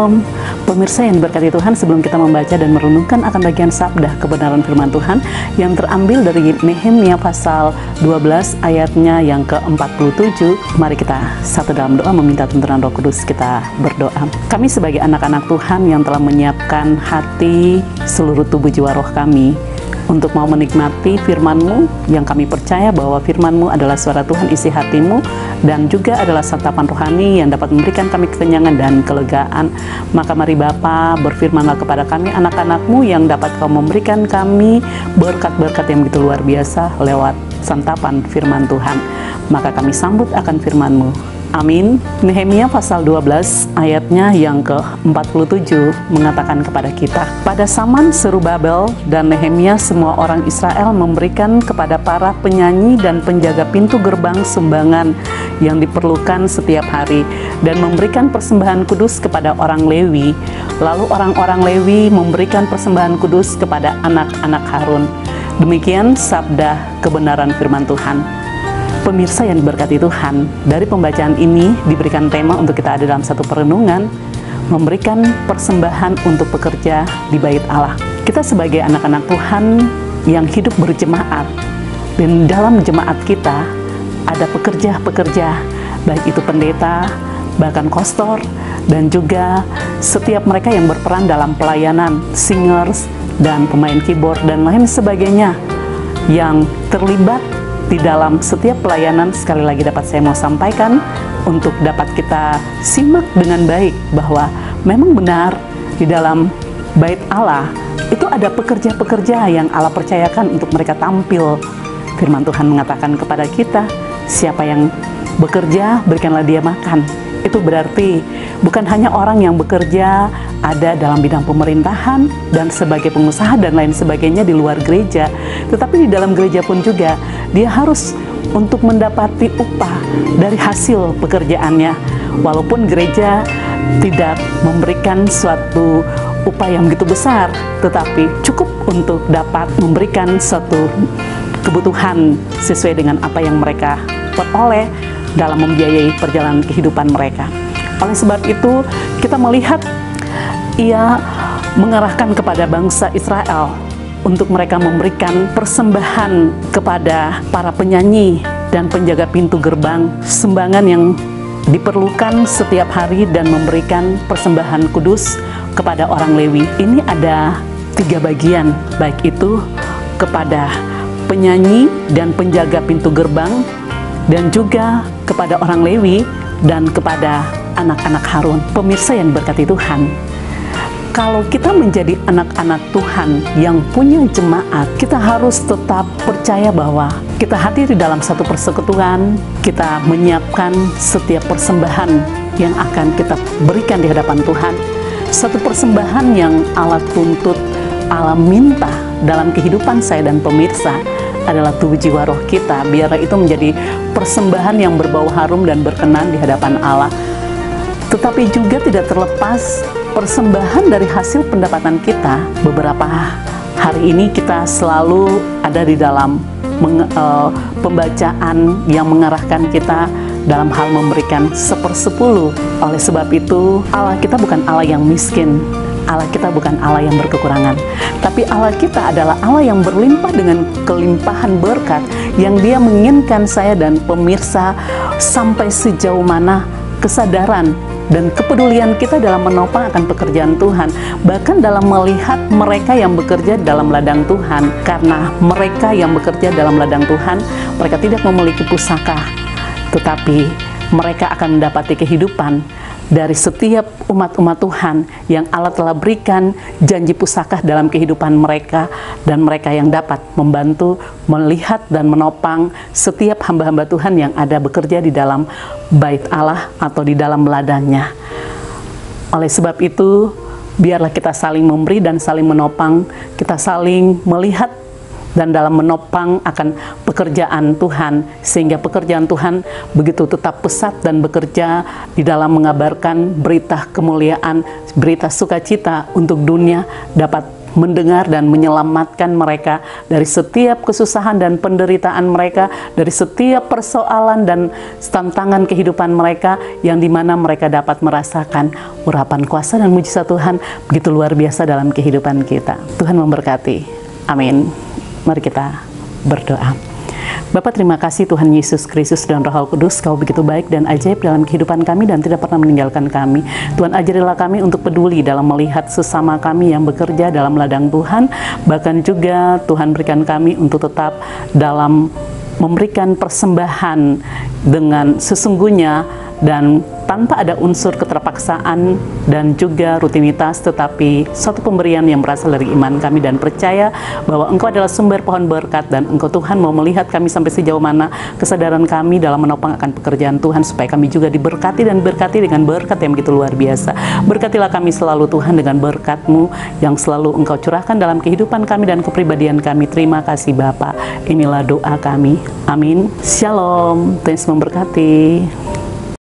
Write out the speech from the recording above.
Shalom, pemirsa yang diberkati Tuhan. Sebelum kita membaca dan merenungkan akan bagian sabda kebenaran firman Tuhan yang terambil dari Nehemia pasal 12 ayatnya yang ke-47, mari kita satu dalam doa meminta tuntunan Roh Kudus. Kita berdoa. Kami sebagai anak-anak Tuhan yang telah menyiapkan hati, seluruh tubuh jiwa roh kami untuk mau menikmati firman-Mu, yang kami percaya bahwa firman-Mu adalah suara Tuhan isi hatimu dan juga adalah santapan rohani yang dapat memberikan kami kekenyangan dan kelegaan. Maka mari Bapa, berfirmanlah kepada kami anak-anak-Mu yang dapat Kau memberikan kami berkat-berkat yang begitu luar biasa lewat santapan firman Tuhan. Maka kami sambut akan firman-Mu. Amin. Nehemia pasal 12 ayatnya yang ke-47 mengatakan kepada kita, pada zaman Serubabel dan Nehemia semua orang Israel memberikan kepada para penyanyi dan penjaga pintu gerbang sumbangan yang diperlukan setiap hari dan memberikan persembahan kudus kepada orang Lewi. Lalu orang-orang Lewi memberikan persembahan kudus kepada anak-anak Harun. Demikian sabda kebenaran firman Tuhan. Pemirsa yang diberkati Tuhan, dari pembacaan ini diberikan tema untuk kita ada dalam satu perenungan, memberikan persembahan untuk pekerja di bait Allah. Kita sebagai anak-anak Tuhan yang hidup berjemaat, dan dalam jemaat kita ada pekerja-pekerja, baik itu pendeta, bahkan kostor, dan juga setiap mereka yang berperan dalam pelayanan, singers, dan pemain keyboard, dan lain sebagainya yang terlibat di dalam setiap pelayanan. Sekali lagi dapat saya mau sampaikan untuk dapat kita simak dengan baik bahwa memang benar di dalam bait Allah itu ada pekerja-pekerja yang Allah percayakan untuk mereka tampil. Firman Tuhan mengatakan kepada kita, siapa yang bekerja berikanlah dia makan. Itu berarti bukan hanya orang yang bekerja ada dalam bidang pemerintahan dan sebagai pengusaha dan lain sebagainya di luar gereja, tetapi di dalam gereja pun juga dia harus untuk mendapati upah dari hasil pekerjaannya. Walaupun gereja tidak memberikan suatu upah yang begitu besar, tetapi cukup untuk dapat memberikan suatu kebutuhan sesuai dengan apa yang mereka peroleh dalam membiayai perjalanan kehidupan mereka. Oleh sebab itu, kita melihat ia mengarahkan kepada bangsa Israel untuk mereka memberikan persembahan kepada para penyanyi dan penjaga pintu gerbang, sumbangan yang diperlukan setiap hari, dan memberikan persembahan kudus kepada orang Lewi. Ini ada 3 bagian, baik itu kepada penyanyi dan penjaga pintu gerbang, dan juga kepada orang Lewi dan kepada anak-anak Harun. Pemirsa yang diberkati Tuhan, kalau kita menjadi anak-anak Tuhan yang punya jemaat, kita harus tetap percaya bahwa kita hadir di dalam satu persekutuan, kita menyiapkan setiap persembahan yang akan kita berikan di hadapan Tuhan. Satu persembahan yang Allah tuntut, Allah minta dalam kehidupan saya dan pemirsa adalah tubuh jiwa roh kita. Biarlah itu menjadi persembahan yang berbau harum dan berkenan di hadapan Allah. Tetapi juga tidak terlepas persembahan dari hasil pendapatan kita. Beberapa hari ini kita selalu ada di dalam pembacaan yang mengarahkan kita dalam hal memberikan 1/10. Oleh sebab itu, Allah kita bukan Allah yang miskin, Allah kita bukan Allah yang berkekurangan, tapi Allah kita adalah Allah yang berlimpah dengan kelimpahan berkat, yang Dia menginginkan saya dan pemirsa sampai sejauh mana kesadaran dan kepedulian kita dalam menopang akan pekerjaan Tuhan, bahkan dalam melihat mereka yang bekerja dalam ladang Tuhan. Karena mereka yang bekerja dalam ladang Tuhan, mereka tidak memiliki pusaka, tetapi mereka akan mendapati kehidupan dari setiap umat-umat Tuhan yang Allah telah berikan janji pusaka dalam kehidupan mereka, dan mereka yang dapat membantu, melihat dan menopang setiap hamba-hamba Tuhan yang ada bekerja di dalam bait Allah atau di dalam ladangnya. Oleh sebab itu, biarlah kita saling memberi dan saling menopang, kita saling melihat dan dalam menopang akan pekerjaan Tuhan, sehingga pekerjaan Tuhan begitu tetap pesat dan bekerja di dalam mengabarkan berita kemuliaan, berita sukacita untuk dunia dapat mendengar dan menyelamatkan mereka dari setiap kesusahan dan penderitaan mereka, dari setiap persoalan dan tantangan kehidupan mereka, yang dimana mereka dapat merasakan urapan kuasa dan mujizat Tuhan begitu luar biasa dalam kehidupan kita. Tuhan memberkati. Amin. Mari kita berdoa. Bapa, terima kasih Tuhan Yesus Kristus dan Roh Kudus, Kau begitu baik dan ajaib dalam kehidupan kami dan tidak pernah meninggalkan kami. Tuhan, ajarilah kami untuk peduli dalam melihat sesama kami yang bekerja dalam ladang Tuhan. Bahkan juga Tuhan berikan kami untuk tetap dalam memberikan persembahan dengan sesungguhnya dan tanpa ada unsur keterpaksaan dan juga rutinitas, tetapi suatu pemberian yang berasal dari iman kami dan percaya bahwa Engkau adalah sumber pohon berkat dan Engkau Tuhan mau melihat kami sampai sejauh mana kesadaran kami dalam menopang akan pekerjaan Tuhan, supaya kami juga diberkati dan berkati dengan berkat yang begitu luar biasa. Berkatilah kami selalu Tuhan dengan berkat-Mu yang selalu Engkau curahkan dalam kehidupan kami dan kepribadian kami. Terima kasih Bapa. Inilah doa kami. Amin. Shalom. Tuhan Yesus memberkati.